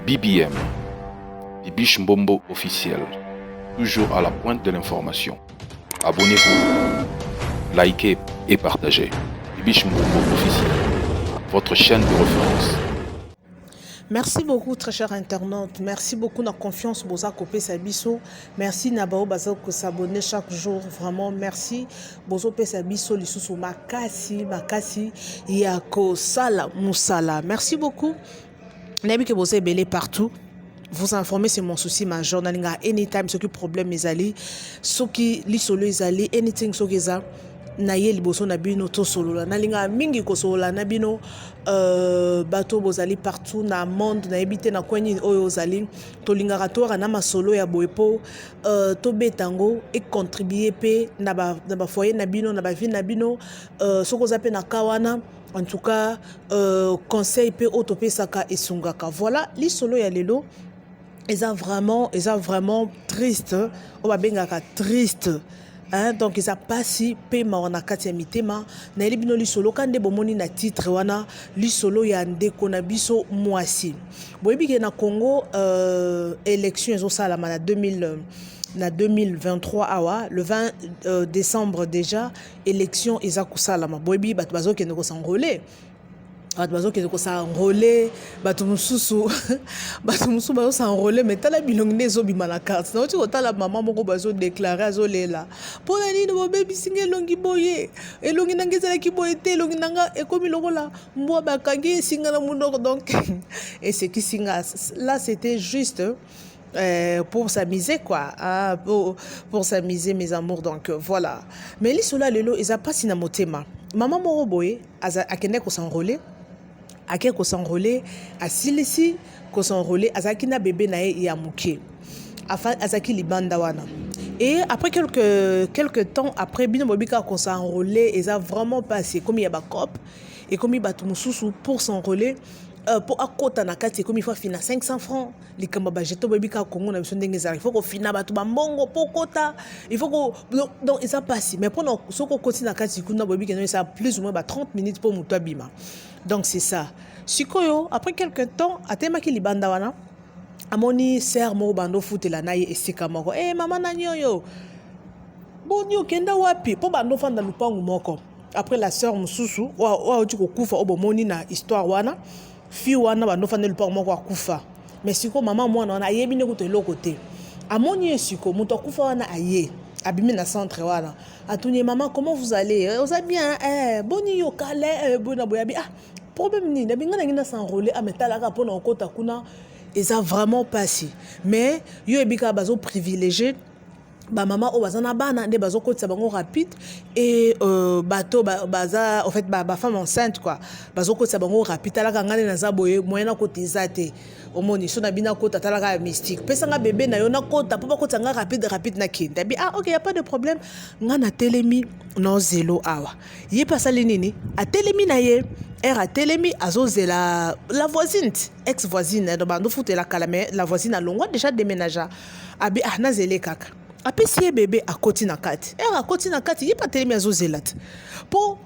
BBM, Bibiche Mbombo officiel, toujours à la pointe de l'information. Abonnez-vous, likez et partagez. Bibiche Mbombo officiel, votre chaîne de référence. Merci beaucoup, très chers internautes. Merci beaucoup de la confiance pour Kopé Sabiso. Merci Nabao Bazo pour s'abonner chaque jour. Vraiment, merci. Bozo Sabiso, l'issue Makasi, Yako Sala, Moussala. Merci beaucoup. N'aimez que vous êtes partout. Vous informer, c'est mon souci majeur. Anytime, ce qui problème est allé, ce qui l'isolo est allé, anything, ce qui est allé. Naye liboso na bino to solo na linga mingi ko solo na bino bato bozali partout na monde na ebite na kwenyi oyo ozali to linga ratoire na masolo ya boepo to betango et contribuer pe na ba foyer na bino na ba vie na bino soko zape na kawana. En tout cas conseil pe autope saka esungaka. Voilà li solo ya lelo eza vraiment triste o ba bengaka triste. Donc ils a passé paiement na kati ya mitema na elibino li solo kande bomoni na titre wana li solo ya ndeko na biso mwasi boyebi ke na Congo élection ezo sala na 2023 awa le 20 décembre déjà élection eza kusalama boyebi bato bazokende ko s'enrôler bato qui s'enrôler bato mususu bazo s'enrôler mais tala bilongi nezo bima na carte na oti kotala maman moko bazo déclarer azolela pona nini bo baby singe longi boye elongi nanga ezalaki boye te elongi nanga ekomi lokola mbwa bakangi singa na munoko donc et c'est qui singa là c'était juste pour s'amuser quoi pour s'amuser mes amours donc voilà mais li sola lelo eza pasi na motema maman moko boye akende ko s'enrôler ake ko s'enrôler asilisi ko s'enrôler azaki na bébé na ye ya muke afa azaki libanda wana et après quelques temps après bino bobika ko s'enrôler eza vraiment passé comme il y a ba cop et comme il batu mususu pour s'enrôler pour akota na kati comme il faut fina 500 francs likamba ba jeto bobika Congo na biso ndenge za il faut ko fina batu ba mbongo pour kota il faut ko donc ça passe mais pour soko koti na kati kuna bobika no ça plus ou moins 30 minutes pour muto abima. Donc c'est ça. Sikoyo, après quelques temps, atemaki libanda wana, amoni ser mo bando futela na ye esika moko. Mama na nyoyo. Bonyo kenda wapi? Po bando fanda lupangu moko. Après la sœur mususu, wa oti ko kufa obomoni na histoire wana. Fi wana bando fanda lupangu moko akufa. Mais siko mama mwana wana ayebi ne kutelo côté. Amoni siko muto kufa wana aye. Abimi na centre wana. Atuni maman comment vous allez? Vous allez bien? Boni yo kale bona boyabi problème ni na bingana ngina s'enrôler ametalaka pona okota kuna eza vraiment passé mais yo ebika bazo privilégié ba maman o bazana bana nde bazo kotisa bango rapide et bato baza en fait ba femme enceinte quoi bazo kotisa bango rapide talaka ngane na zaboye moyena kotiza te omoni so na bina kota talaka mystique pesa nga bébé na yo na kota po ba kotisa nga rapide na kinda bi OK y a pas de problème ngana telemi no zelo awa ye pasali nini a telemi na ye a telemi azozela la voisine ex voisine de bando foute la calame la voisine a longo déjà déménagé abi na zele kaka apesi bébé à côté na kati à côté na kati il pas telemi azozelat pour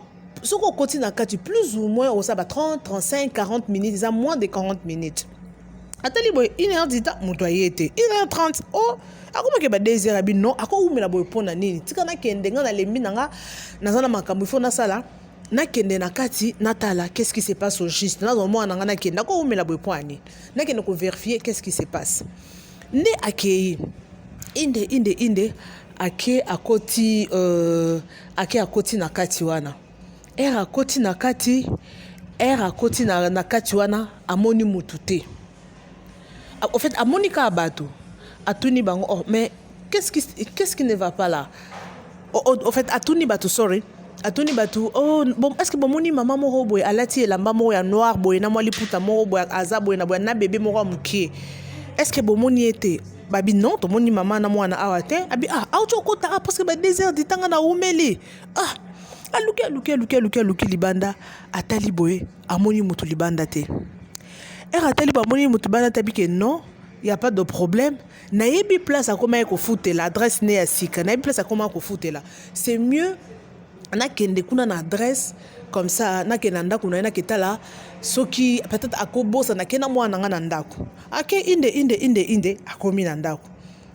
ce qu'on côté na kati plus ou moins au ça 30 35 40 minutes ça moins de 40 minutes atali boy 1h du temps mutoye était 1h30 oh akoma ke ba 2h abi non ako umela boy pona nini tika na kende nga na lembi nanga nazana makambo ifo na sala na kende na kati natala qu'est-ce qui se passe au juste na zo mwana nga na kende ako umela boy poani na kende ko vérifier qu'est-ce qui se passe ne akei inde ake akoti na kati wana akoti na kati wana amoni mutute en fait amoni ka bato atuni bango oh mais qu'est-ce qui ne va pas là en fait atuni bato sorry atuni bato oh bon est-ce que bomoni maman moko boy alati elamba moko ya noir boy na mwali puta moko boy aza boy na bébé moko mukie est-ce que bomoni ete babi non to moni maman na mwana awate abi auto kota parce que ba 2 heures du temps na umeli aluki libanda atali boye amoni mutu libanda te atali ba moni mutu libanda te bike non il y a pas de problème na yebi place à comment ko fouter l'adresse ne ya sika na yebi place à comment ko fouter là c'est mieux na kende kuna na adresse comme ça nakenda ndako na ye naketala soki peut-être akobosa nakenda mwana nga na ndako ake inde akomi na ndako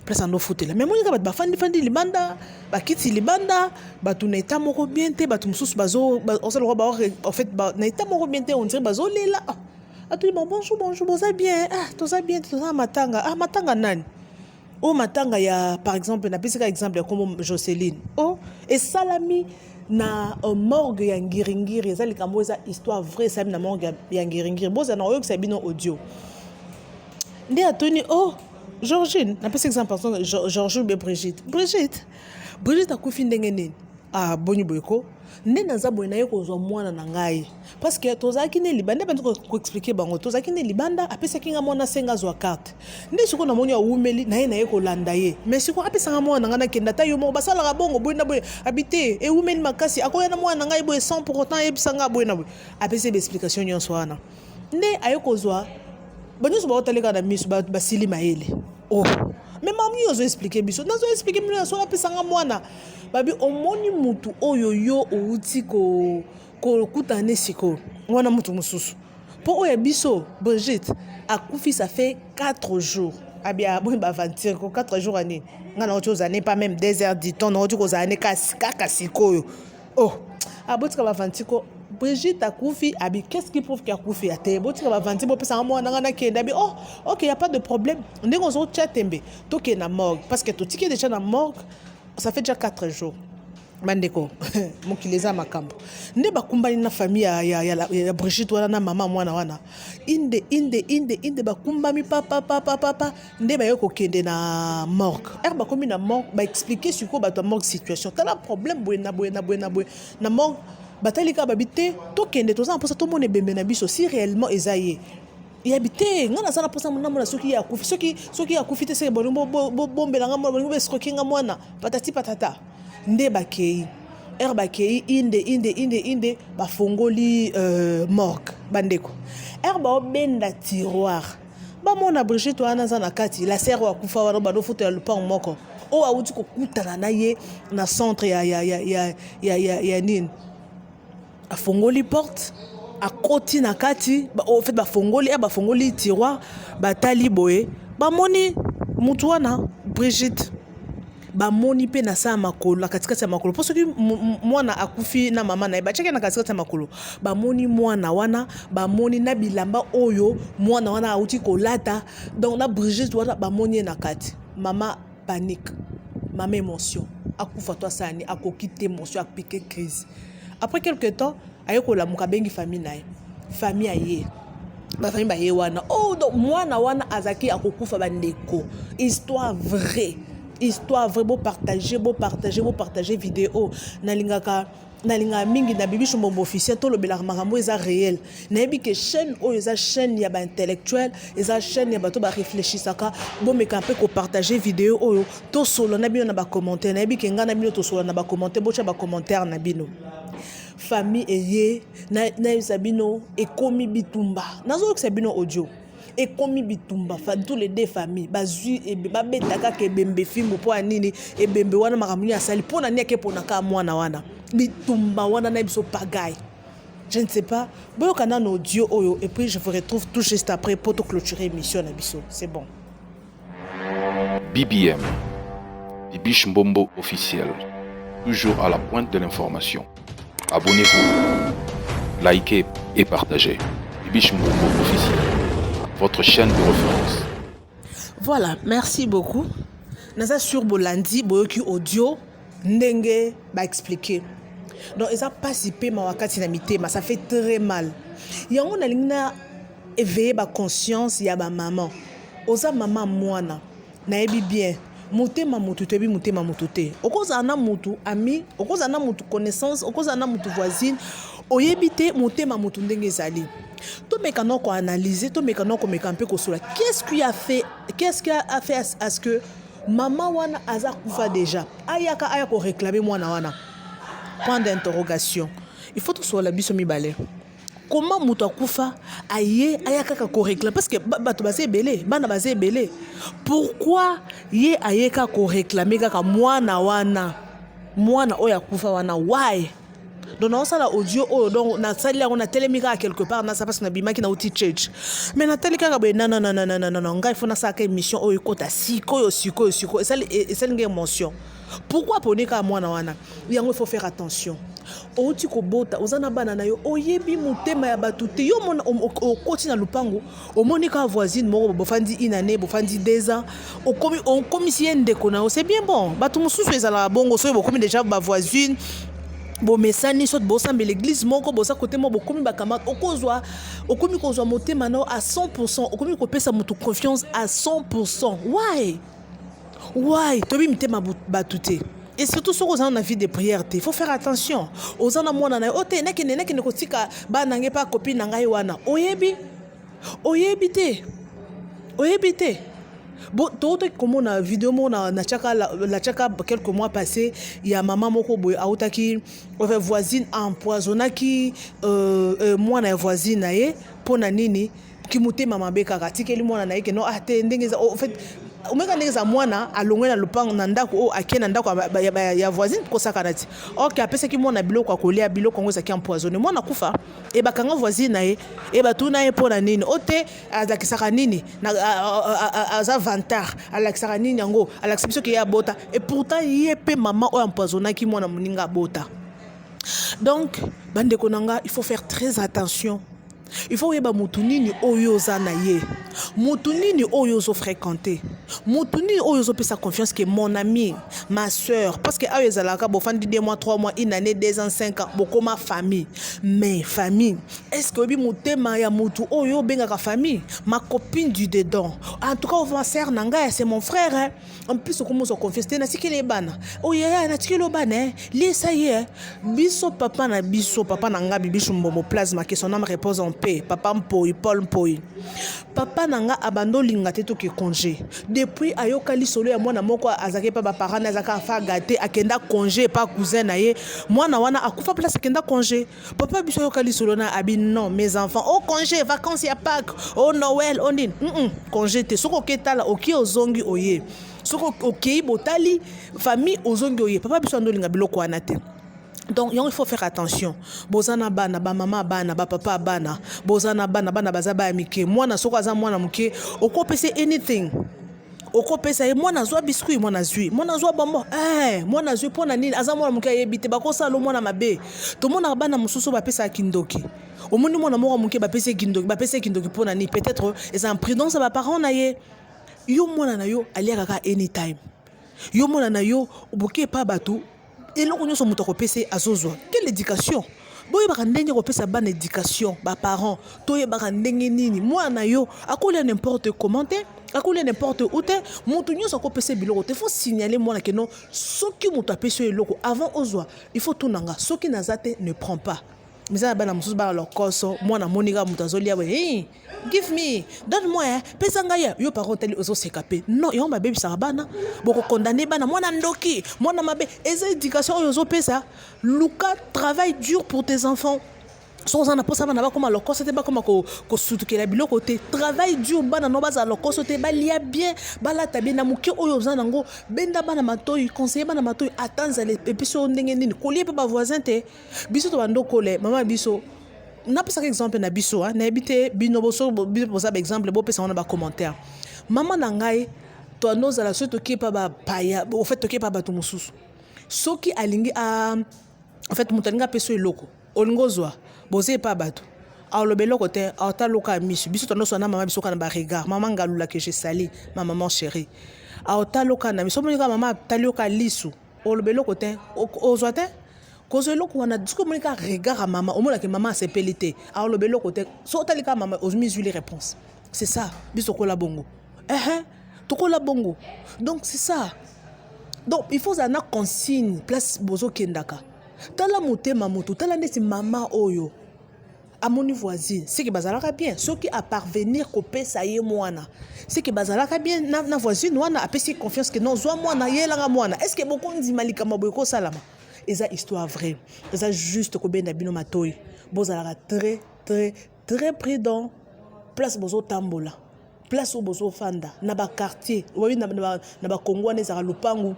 place andofutela mais moninga bato bafandi libanda bakiti libanda bato na eta moko bien te bato mosusu en fait na eta moko bien te on dirait bazolela atuli bonjour boza bien toza bien toza matanga nani matanga ya par exemple na pisika exemple comme Jocelyne esalami na morgue ya ngiringiri eza likambo eza histoire vraie esalami na morgue ya ngiringiri boza na oyokisa bino audio nde atoni Georgine na pesa exemple par exemple Georgine be Brigitte akufi ndenge nini boni boyeko nde naza boye na ye kozwa mwana na ngai parce que tozalaki ne libanda nde banzi koexplike bango tozalaki ne libanda apesaki nga mwana senga azwa carte nde siko namoni awumeli na ye kolanda ye mais siko apesanga mwana na ngai nakenda ta yo moko basalaka bongo boye na boye abite ewumeli makasi akoya na mwana na ngai boye sans pour autant yebisanga boye na boye apesi baexplication nyonso wana nde aye kozwa banyonso baotaleka na miso basili mayele mais mami ozo expliquer biso nazo expliquer mino so apesanga mwana babi omoni mutu oyo yo outi ko kutane siko mwana mutu mususu po oya biso Brigitte akufi ça fait 4 jours abia bon ba aventure ko 4 jours ani ngana oto zane pas même 2 heures du temps na oto ko zane kaka siko abotika ba aventure Brigitte akufi abi qu'est-ce qui prouve qu'il a akufi ate botika ba vanti bo pesa mwana ngana kenda bi OK y a pas de problème ndenge on zo chatembe toke na morgue parce que totiki déjà na morgue ça fait déjà 4 jours bandeko mokileza makambo nde bakumbani na famille ya Brigitte wana na mama mwana wana inde bakumbami papa nde bayoko kende na morgue bakomi na morgue ba expliquer sur quoi bato morgue situation tala problème boye na morgue batalika babite tokende toza mposa to mone bembe na biso si réellement ezaye yabite ngana sana posa mona soki ya kufi soki ya kufi te se bombe nga mona bo escroquer nga mwana patata nde bakei bakei inde bafongoli morgue bandeko ba obenda tiroir bamona Brigitte wana za na kati la sœur wa kufa wana bado foto le pan moko auti kokutana na ye na centre ya nini afongoli porte akoti na kati en fait bafongoli tiroir batali boye bamoni mutu wana Brigitte bamoni pe na sa makolo na katikati ya makolo poso ki mwana akufi na mama na ye bacheke na katikati ya makolo bamoni mwana wana bamoni na bilamba oyo mwana wana auti kolata donc na Brigitte wana bamoni na kati mama panique mama émotion akufa to sani akokite émotion apike crise. Après quelque temps ayekola mukabengi famille naye famille aye ba famille baye wana donc mwana wana azaki akokufa bandeko histoire vraie beau partager vidéo nalinga mingi na bibi shumbo officiel to lobela makambo eza réel nayebi ke chaîne oyo eza chaîne ya ba intellectuel eza chaîne ya bato ba réfléchisaka bo meka mpe ko partager vidéo oyo to solo na bino na ba commentaire nayebi ke ngana bino to solo na ba commentaire bo cha ba commentaire na bino famille eye na sabino ekomi bitumba nazo sabino audio ekomi bitumba tous les deux familles bazui e babetaka ke bembe fingo po anini e bembe wana makamuni asali pona niake pona ka mwana wana bitumba wana na biso pagaille je ne sais pas boyo kana no audio oyo et puis je vous retrouve tout juste après pour te clôturer émission na biso c'est bon. BBM Bibiche Mbombo officiel, toujours à la pointe de l'information. Abonnez-vous, likez et partagez. Bibiche Mbombo officiel, votre chaîne de référence. Voilà, merci beaucoup. Naza sur Bolandi, boyoki audio, ndenge ba expliquer. Donc, ils ont participé ma wakati na mitema, ça fait très mal. Yango na lingna éveiller ba conscience ya ba maman. Oza maman mwana, na ebi bien. Motema mutu tebi motema mutu te. Okoza na mutu ami, okoza na mutu connaissance, okoza na mutu voisine, oyebite motema mutu ndenge ezali. To mekano ko analyser, to mekano ko mekampe ko sola. Qu'est-ce qui a fait à ce que maman wana aza kufa déjà. Aya ko réclamer mwana wana. Point d'interrogation. Il faut tout soit la biso mibale. Comment mutu akufa aya kaka ko réclamer parce que bato bazé belé, bana bazé belé. Pourquoi ye ayeka ko réclamer kaka mwana wana? Mwana oya kufa wana why? donc on a audio donc na sali on a télémika quelque part na ça passe na bima qui na outil church mais na téléka ba non ngai faut na ça ka émission o ikota siko et ça une émotion pourquoi ponika mwana wana yango il faut faire attention outi ko bota ozana bana na yo oyebi mutema ya batute yo mona okoti na lupango omonika voisine moko bofandi inane bofandi 2 ans on commissie ndeko na c'est bien bon batu mususu ezala bongo so bokomi déjà ba voisine bo mesani soit bosamba l'église moko bosa côté mo bokomi bakama okomi kozwa motema na à 100% okomi ko pesa mutu confiance à 100%. Why tobi mitema batute. Et surtout sur aux en vie de prière, il faut faire attention. Aux en amona na ote neke ne kotika ba nange pa copine ngai wana. Oyebi te. Bon, tout comme on a vidéo na chaka quelques mois passés, il y a maman moko boy autaki voisine empoisonnaki moi na voisine nae pona nini ki mutema mabeka katikeli mwana nae ke no ate ndenge en fait omeka ndenge za mwana alongwe na lupango na ndako akena ndako ya voisine ko sakanati OK apesa ki mwana biloko akolia biloko ngo za ki empoisonné mwana kufa e bakanga voisine nae e batuna e pona nini ote azakisaka nini na aza vantar alakisaka nini yango alakisa ki ya bota et pourtant yepe maman o empoisonna ki mwana muninga bota. Donc bande konanga il faut faire très attention. Il faut yeba mutunini oyo zana ye mutunini oyo zo fréquenter mutunini oyo zo pesa confiance que mon ami ma sœur parce que ayo zalaka bo fandi 2 mois 3 mois une année 2 ans 5 ans boko ma famille mais famille est-ce que bi mutema ya mutu oyo benga ka famille ma copine du dedans en tout cas ma sœur nanga c'est mon frère hein. En plus comment zo confiance na sikile bana oya na tikelo bana li ça y est biso papa nanga bibichu mbomo plasma que son âme repose en paix papa mpoi Paul mpoi papa nanga abando linga te to ke congé depuis ayokali solo ya mwana moko azake pa ba parents azaka fa gâté akenda congé pa cousin na ye mwana wana akufa place akenda congé papa biso ayokali solo na abi non mes enfants au congé vacances ya Pâques au Noël on dit congé te soko ketala oki ozongi oye soko oki botali famille ozongi oye papa biso ando linga biloko wana te. Donc il faut faire attention. Bozana bana ba mama bana ba papa bana bozana bana baza ba mike mwana soko aza mwana muke okopese anything okopesa e mwana zwa biscuit mwana zwa bombo mwana zwi pona nini aza mwana muke yebite bakosa lo mwana mabe to mona bana mususu ba pesa kindoki omoni mwana moko muke ba pesa kindoki pona ni peut-être les imprudence ba parents na ye yo mwana na yo aliaka ka anytime yo mwana na yo oboke pa batu et là on sommes kopese azozwa quelle éducation boye bakandenge kopesa ban éducation ba parents toye bakandenge nini mwana yo akola n'importe comment akola n'importe où te mutu nyoso kopesa biloko te faut signaler mwana que non soki mutu apesa eloko avant ozwa il faut tunanga soki nazate ne prend pas mais ça bana mususu ba leur koso mwana monika mutu azolia we give me donne-moi pesa ngaya yo parent teli ozo sekape non yo ba baby sarabana boko condamner bana mwana ndoki mwana mabe eza éducation oyo ozo pesa luka travaille dur pour tes enfants so on a pas ça bana ba comme leur koso te ba comme ko sutukela biloko te travaille dur bana no baza leur koso te ba lia bien bala tabi na muki oyo zana ngo benda bana matoyi conseiller bana matoyi attendre les episo ndenge nini kolie pe ba voisin te biso to bando kole mama biso n'a pas ça exemple na biso na habité bino boso pour ça exemple bo pesa on ba commentaire maman nangai to noza la soto ki pa ba paya au fait to ki pa ba to mususu soki alingi a en fait mutalinga peso eloko olingozwa boze pa bato alobelo côté ataloka misu biso to noso na mama biso kana ba regard maman ngalula que je sali ma maman chérie ataloka na miso monika mama talioka lisu olobelo côté ozwate kozo eloko wana disco monika regard à maman omona que maman sepelité alobelo côté so talika maman ozumi les réponses c'est ça biso ko la bongo to ko la bongo donc c'est ça donc il faut ana consigne place bozo kendaka tala motema moto tala ndesi mama oyo amoni voisine c'est que bazalaka bien ceux qui à parvenir ko pesa ye mwana c'est que bazalaka bien na voisine wana apesi confiance que non zwa mwana yelanga mwana est-ce que beaucoup ndimalika maboyko salama eza histoire vraie eza juste ko benda bino matoyi bozalaka très très très prudent place bozo tambola place bozo fanda na ba quartier oui na ba Congo na za lupangu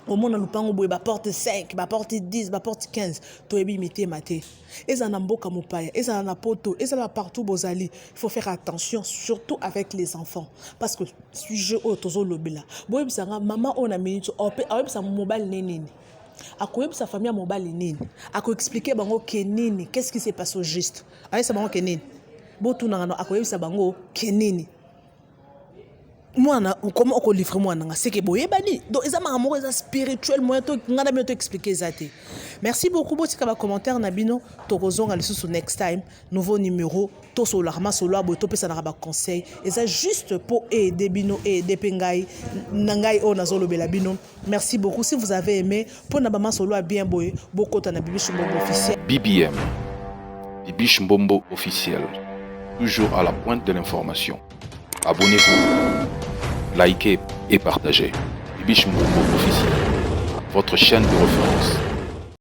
au monde lupango boye ba porte 5 ba porte 10 ba porte 15 toyebi mité maté eza na mboka mopaya eza na poto eza la partout bozali. Il faut faire attention surtout avec les enfants parce que sujet o tozo lobela boye bisanga maman on a minute opé sa mobile nini akoyebisa famille ya mobali nini akoexpliquer bango ke nini qu'est-ce qui s'est passé au juste ayesa bango ke nini botunanga no akoyebisa bango ke nini mwana comment on livre mwana nga c'est que boyebani donc eza makamoko eza spirituel moyen to ngana bien to expliquer ça te. Merci beaucoup botika ba commentaire na bino tokozonga lisusu next time nouveau numéro to so larma solo abo to pesa na ba conseil eza juste pour aider bino et aider pengai nangai o nazolobela bino. Merci beaucoup si vous avez aimé pour na ba solo bien boye bokota na Bibiche Mbombo officiel BBM Bibiche Mbombo officiel, toujours à la pointe de l'information. Abonnez-vous, likez et partagez. Bibiche Mbombo officiel, votre chaîne de référence